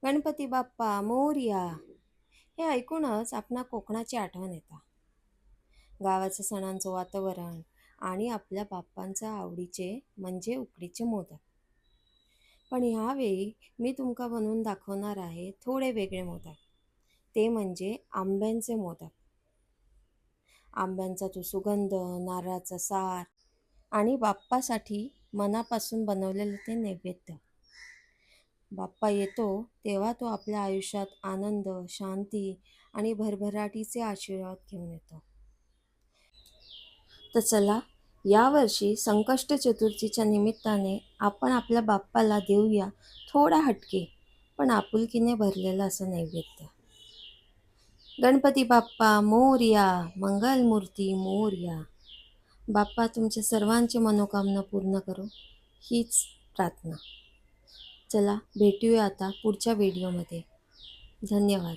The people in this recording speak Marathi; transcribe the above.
गणपती बाप्पा मोरया हे ऐकूनच आपणा कोकणाची आठवण येतात. गावाचं सणांचं वातावरण आणि आपल्या बाप्पांच्या आवडीचे म्हणजे उकडीचे मोदक. पण ह्यावेळी मी तुमका बनवून दाखवणार आहे थोडे वेगळे मोदक. ते म्हणजे आंब्यांचे मोदक. आंब्यांचा तो सुगंध, नारळाचा सार आणि बाप्पासाठी मनापासून बनवलेलं ते नैवेद्य. बाप्पा येतो तेव्हा तो आपल्या आयुष्यात आनंद, शांती आणि भरभराटीचे आशीर्वाद घेऊन येतो. तर चला, यावर्षी संकष्ट चतुर्थीच्या निमित्ताने आपण आपल्या बाप्पाला देऊया थोडा हटके पण आपुलकीने भरलेला असं नैवेद्य. गणपती बाप्पा मोरया, मंगलमूर्ती मोरया. बाप्पा तुमच्या सर्वांची मनोकामना पूर्ण करो, हीच प्रार्थना. चला भेटूया आता पुढच्या व्हिडिओमध्ये. धन्यवाद.